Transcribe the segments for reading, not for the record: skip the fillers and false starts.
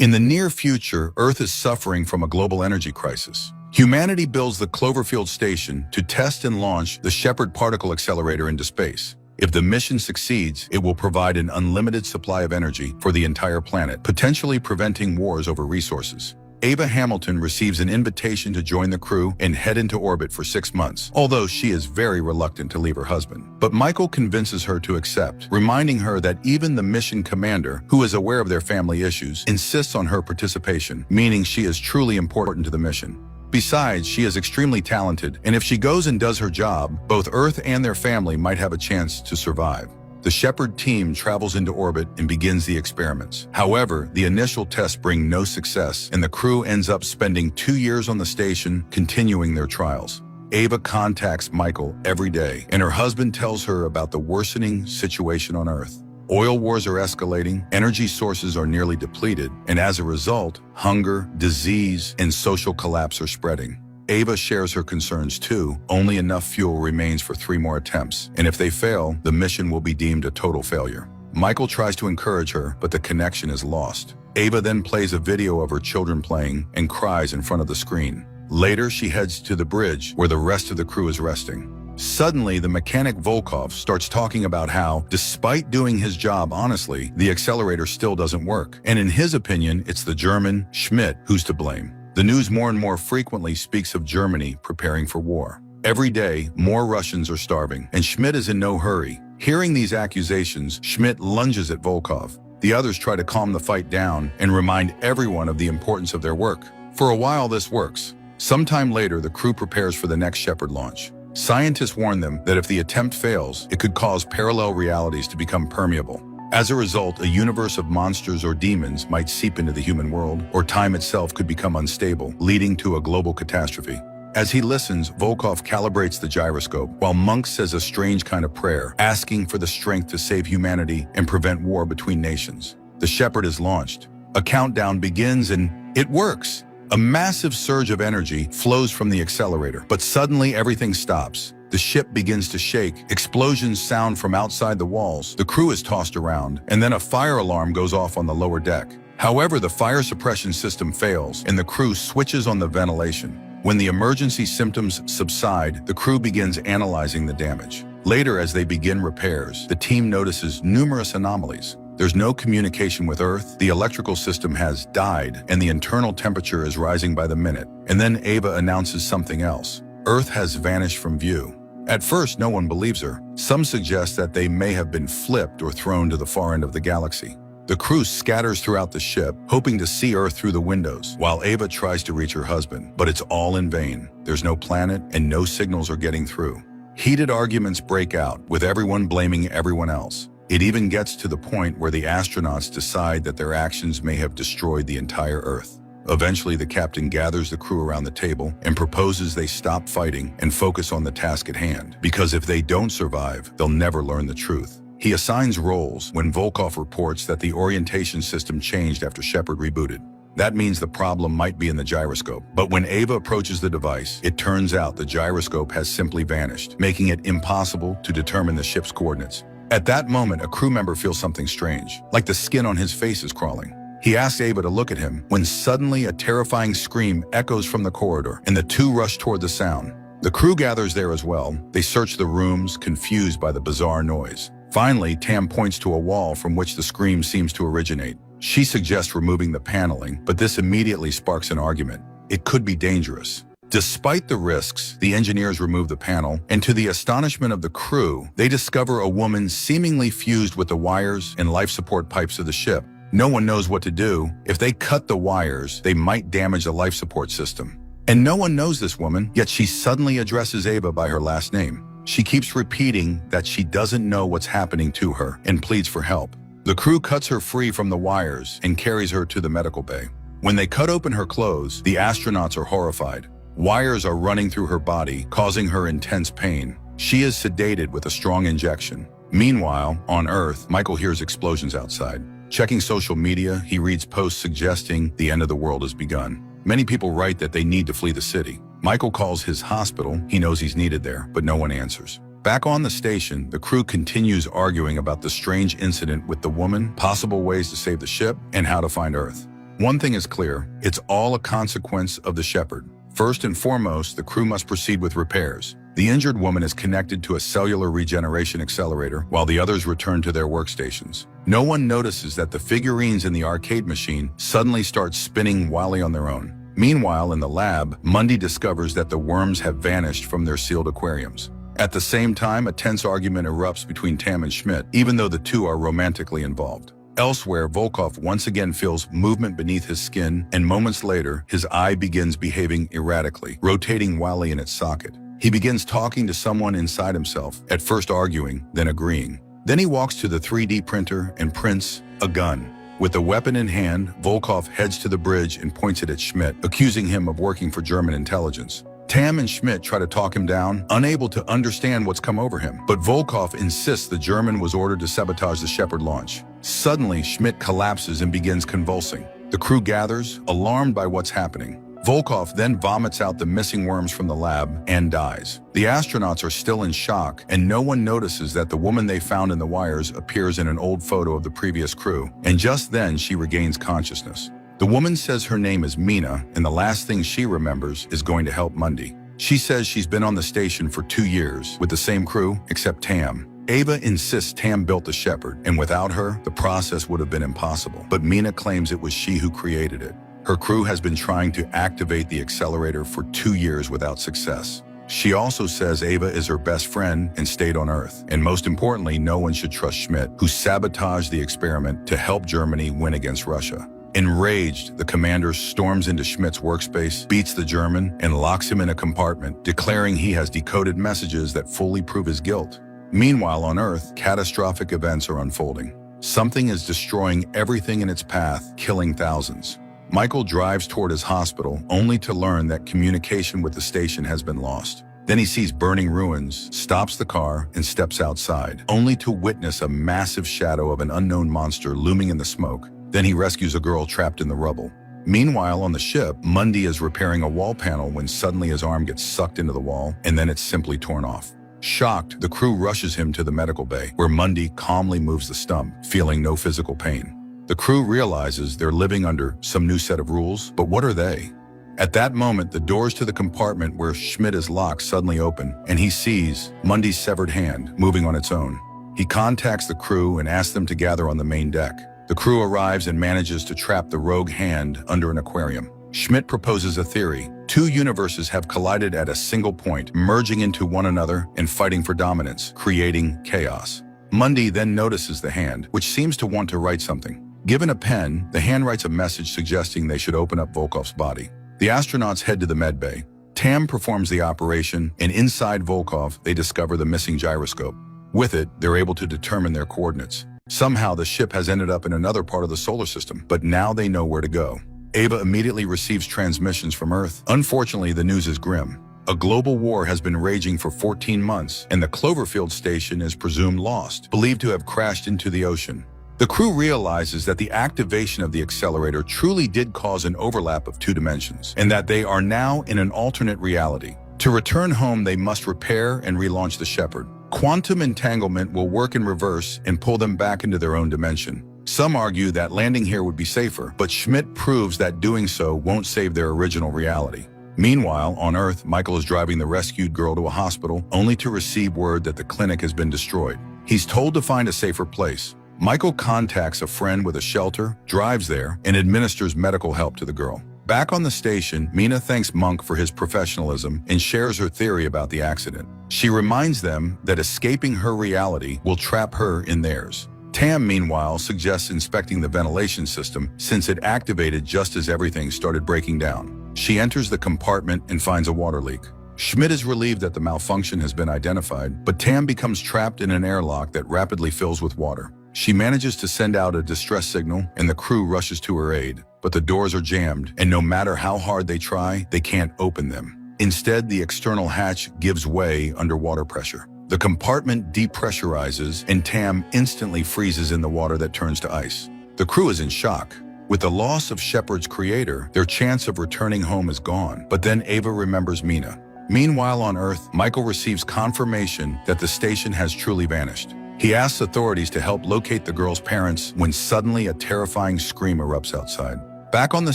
In the near future, Earth is suffering from a global energy crisis. Humanity builds the Cloverfield station to test and launch the Shepard particle accelerator into space. If the mission succeeds, it will provide an unlimited supply of energy for the entire planet, potentially preventing wars over resources. Ava Hamilton receives an invitation to join the crew and head into orbit for 6 months, although she is very reluctant to leave her husband. But Michael convinces her to accept, reminding her that even the mission commander, who is aware of their family issues, insists on her participation, meaning she is truly important to the mission. Besides, she is extremely talented, and if she goes and does her job, both Earth and their family might have a chance to survive. The Shepard team travels into orbit and begins the experiments. However, the initial tests bring no success, and the crew ends up spending 2 years on the station, continuing their trials. Ava contacts Michael every day, and her husband tells her about the worsening situation on Earth. Oil wars are escalating, energy sources are nearly depleted, and as a result, hunger, disease, and social collapse are spreading. Ava shares her concerns too. Only enough fuel remains for 3 more attempts, and if they fail, the mission will be deemed a total failure. Michael tries to encourage her, but the connection is lost. Ava then plays a video of her children playing and cries in front of the screen. Later, she heads to the bridge where the rest of the crew is resting. Suddenly, the mechanic Volkov starts talking about how, despite doing his job honestly, the accelerator still doesn't work. And in his opinion, it's the German, Schmidt, who's to blame. The news more and more frequently speaks of Germany preparing for war. Every day, more Russians are starving, and Schmidt is in no hurry. Hearing these accusations, Schmidt lunges at Volkov. The others try to calm the fight down and remind everyone of the importance of their work. For a while, this works. Sometime later, the crew prepares for the next Shepard launch. Scientists warn them that if the attempt fails, it could cause parallel realities to become permeable. As a result, a universe of monsters or demons might seep into the human world, or time itself could become unstable, leading to a global catastrophe. As he listens, Volkov calibrates the gyroscope, while Monk says a strange kind of prayer, asking for the strength to save humanity and prevent war between nations. The Shepard is launched. A countdown begins and it works. A massive surge of energy flows from the accelerator, but suddenly everything stops. The ship begins to shake, explosions sound from outside the walls, the crew is tossed around, and then a fire alarm goes off on the lower deck. However, the fire suppression system fails, and the crew switches on the ventilation. When the emergency symptoms subside, the crew begins analyzing the damage. Later, as they begin repairs, the team notices numerous anomalies. There's no communication with Earth, the electrical system has died, and the internal temperature is rising by the minute. And then Ava announces something else. Earth has vanished from view. At first, no one believes her. Some suggest that they may have been flipped or thrown to the far end of the galaxy. The crew scatters throughout the ship, hoping to see Earth through the windows, while Ava tries to reach her husband. But it's all in vain. There's no planet, and no signals are getting through. Heated arguments break out, with everyone blaming everyone else. It even gets to the point where the astronauts decide that their actions may have destroyed the entire Earth. Eventually, the captain gathers the crew around the table and proposes they stop fighting and focus on the task at hand, because if they don't survive, they'll never learn the truth. He assigns roles when Volkov reports that the orientation system changed after Shepard rebooted. That means the problem might be in the gyroscope. But when Ava approaches the device, it turns out the gyroscope has simply vanished, making it impossible to determine the ship's coordinates. At that moment, a crew member feels something strange, like the skin on his face is crawling. He asks Ava to look at him, when suddenly a terrifying scream echoes from the corridor, and the two rush toward the sound. The crew gathers there as well. They search the rooms, confused by the bizarre noise. Finally, Tam points to a wall from which the scream seems to originate. She suggests removing the paneling, but this immediately sparks an argument. It could be dangerous. Despite the risks, the engineers remove the panel, and to the astonishment of the crew, they discover a woman seemingly fused with the wires and life support pipes of the ship. No one knows what to do. If they cut the wires, they might damage the life support system. And no one knows this woman, yet she suddenly addresses Ava by her last name. She keeps repeating that she doesn't know what's happening to her and pleads for help. The crew cuts her free from the wires and carries her to the medical bay. When they cut open her clothes, the astronauts are horrified. Wires are running through her body, causing her intense pain. She is sedated with a strong injection. Meanwhile, on Earth, Michael hears explosions outside. Checking social media, he reads posts suggesting the end of the world has begun. Many people write that they need to flee the city. Michael calls his hospital. He knows he's needed there, but no one answers. Back on the station, the crew continues arguing about the strange incident with the woman, possible ways to save the ship, and how to find Earth. One thing is clear, it's all a consequence of the Shepherd. First and foremost, the crew must proceed with repairs. The injured woman is connected to a cellular regeneration accelerator while the others return to their workstations. No one notices that the figurines in the arcade machine suddenly start spinning wildly on their own. Meanwhile, in the lab, Mundy discovers that the worms have vanished from their sealed aquariums. At the same time, a tense argument erupts between Tam and Schmidt, even though the two are romantically involved. Elsewhere, Volkov once again feels movement beneath his skin, and moments later, his eye begins behaving erratically, rotating wildly in its socket. He begins talking to someone inside himself, at first arguing, then agreeing. Then he walks to the 3D printer and prints a gun. With the weapon in hand, Volkov heads to the bridge and points it at Schmidt, accusing him of working for German intelligence. Tam and Schmidt try to talk him down, unable to understand what's come over him. But Volkov insists the German was ordered to sabotage the Shepherd launch. Suddenly, Schmidt collapses and begins convulsing. The crew gathers, alarmed by what's happening. Volkov then vomits out the missing worms from the lab and dies. The astronauts are still in shock, and no one notices that the woman they found in the wires appears in an old photo of the previous crew, and just then she regains consciousness. The woman says her name is Mina, and the last thing she remembers is going to help Mundy. She says she's been on the station for 2 years, with the same crew, except Tam. Ava insists Tam built the Shepherd, and without her, the process would have been impossible. But Mina claims it was she who created it. Her crew has been trying to activate the accelerator for 2 years without success. She also says Ava is her best friend and stayed on Earth. And most importantly, no one should trust Schmidt, who sabotaged the experiment to help Germany win against Russia. Enraged, the commander storms into Schmidt's workspace, beats the German, and locks him in a compartment, declaring he has decoded messages that fully prove his guilt. Meanwhile, on Earth, catastrophic events are unfolding. Something is destroying everything in its path, killing thousands. Michael drives toward his hospital, only to learn that communication with the station has been lost. Then he sees burning ruins, stops the car, and steps outside, only to witness a massive shadow of an unknown monster looming in the smoke. Then he rescues a girl trapped in the rubble. Meanwhile, on the ship, Mundy is repairing a wall panel when suddenly his arm gets sucked into the wall, and then it's simply torn off. Shocked, the crew rushes him to the medical bay, where Mundy calmly moves the stump, feeling no physical pain. The crew realizes they're living under some new set of rules, but what are they? At that moment, the doors to the compartment where Schmidt is locked suddenly open, and he sees Mundy's severed hand moving on its own. He contacts the crew and asks them to gather on the main deck. The crew arrives and manages to trap the rogue hand under an aquarium. Schmidt proposes a theory. 2 universes have collided at a single point, merging into one another and fighting for dominance, creating chaos. Mundy then notices the hand, which seems to want to write something. Given a pen, the hand writes a message suggesting they should open up Volkov's body. The astronauts head to the medbay. Tam performs the operation, and inside Volkov, they discover the missing gyroscope. With it, they're able to determine their coordinates. Somehow, the ship has ended up in another part of the solar system, but now they know where to go. Ava immediately receives transmissions from Earth. Unfortunately, the news is grim. A global war has been raging for 14 months, and the Cloverfield station is presumed lost, believed to have crashed into the ocean. The crew realizes that the activation of the accelerator truly did cause an overlap of 2 dimensions, and that they are now in an alternate reality. To return home, they must repair and relaunch the Shepherd. Quantum entanglement will work in reverse and pull them back into their own dimension. Some argue that landing here would be safer, but Schmidt proves that doing so won't save their original reality. Meanwhile, on Earth, Michael is driving the rescued girl to a hospital, only to receive word that the clinic has been destroyed. He's told to find a safer place. Michael contacts a friend with a shelter, drives there, and administers medical help to the girl. Back on the station, Mina thanks Monk for his professionalism and shares her theory about the accident. She reminds them that escaping her reality will trap her in theirs. Tam, meanwhile, suggests inspecting the ventilation system since it activated just as everything started breaking down. She enters the compartment and finds a water leak. Schmidt is relieved that the malfunction has been identified, but Tam becomes trapped in an airlock that rapidly fills with water. She manages to send out a distress signal, and the crew rushes to her aid. But the doors are jammed, and no matter how hard they try, they can't open them. Instead, the external hatch gives way under water pressure. The compartment depressurizes, and Tam instantly freezes in the water that turns to ice. The crew is in shock. With the loss of Shepherd's creator, their chance of returning home is gone. But then Ava remembers Mina. Meanwhile, on Earth, Michael receives confirmation that the station has truly vanished. He asks authorities to help locate the girl's parents when suddenly a terrifying scream erupts outside. Back on the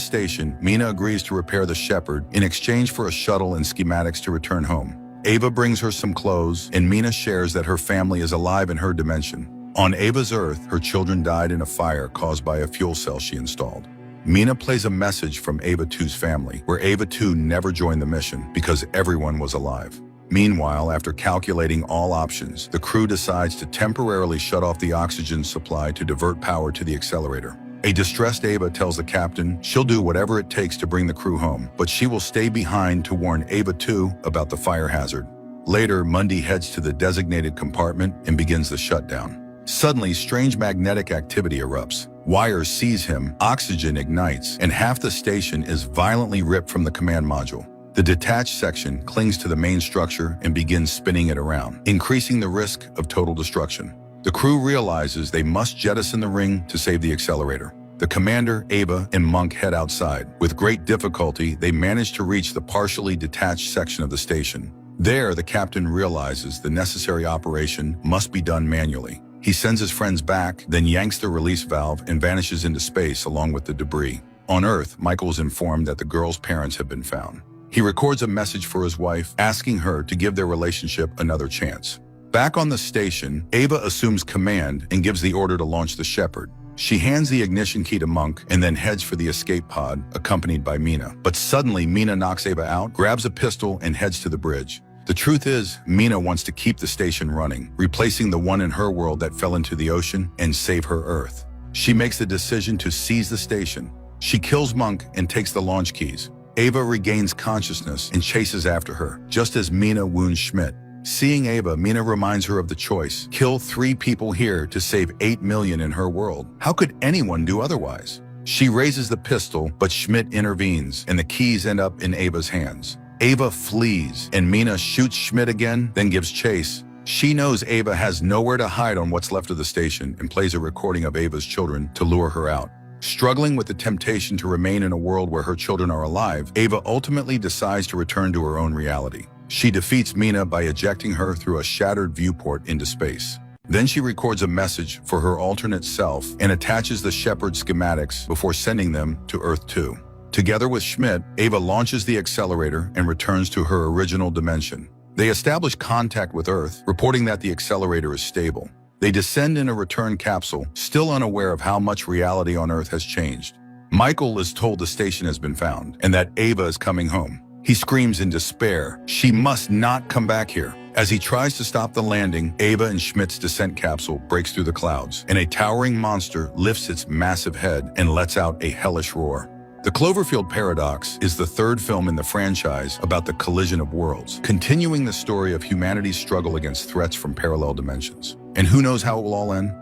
station, Mina agrees to repair the Shepherd in exchange for a shuttle and schematics to return home. Ava brings her some clothes, and Mina shares that her family is alive in her dimension. On Ava's Earth, her children died in a fire caused by a fuel cell she installed. Mina plays a message from Ava 2's family, where Ava 2 never joined the mission because everyone was alive. Meanwhile, after calculating all options, the crew decides to temporarily shut off the oxygen supply to divert power to the accelerator. A distressed Ava tells the captain she'll do whatever it takes to bring the crew home, but she will stay behind to warn Ava 2 about the fire hazard. Later, Mundy heads to the designated compartment and begins the shutdown. Suddenly, strange magnetic activity erupts. Wires seize him, oxygen ignites, and half the station is violently ripped from the command module. The detached section clings to the main structure and begins spinning it around, increasing the risk of total destruction. The crew realizes they must jettison the ring to save the accelerator. The commander, Ava, and Monk head outside. With great difficulty, they manage to reach the partially detached section of the station. There, the captain realizes the necessary operation must be done manually. He sends his friends back, then yanks the release valve and vanishes into space along with the debris. On Earth, Michael is informed that the girl's parents have been found. He records a message for his wife, asking her to give their relationship another chance. Back on the station, Ava assumes command and gives the order to launch the Shepherd. She hands the ignition key to Monk and then heads for the escape pod, accompanied by Mina. But suddenly, Mina knocks Ava out, grabs a pistol, and heads to the bridge. The truth is, Mina wants to keep the station running, replacing the one in her world that fell into the ocean and save her Earth. She makes the decision to seize the station. She kills Monk and takes the launch keys. Ava regains consciousness and chases after her, just as Mina wounds Schmidt. Seeing Ava, Mina reminds her of the choice. Kill 3 people here to save 8 million in her world. How could anyone do otherwise? She raises the pistol, but Schmidt intervenes, and the keys end up in Ava's hands. Ava flees, and Mina shoots Schmidt again, then gives chase. She knows Ava has nowhere to hide on what's left of the station and plays a recording of Ava's children to lure her out. Struggling with the temptation to remain in a world where her children are alive, Ava ultimately decides to return to her own reality. She defeats Mina by ejecting her through a shattered viewport into space. Then she records a message for her alternate self and attaches the Shepherd schematics before sending them to Earth 2. Together with Schmidt, Ava launches the accelerator and returns to her original dimension. They establish contact with Earth, reporting that the accelerator is stable. They descend in a return capsule, still unaware of how much reality on Earth has changed. Michael is told the station has been found and that Ava is coming home. He screams in despair, "She must not come back here." As he tries to stop the landing, Ava and Schmidt's descent capsule breaks through the clouds, and a towering monster lifts its massive head and lets out a hellish roar. The Cloverfield Paradox is the 3rd film in the franchise about the collision of worlds, continuing the story of humanity's struggle against threats from parallel dimensions. And who knows how it will all end?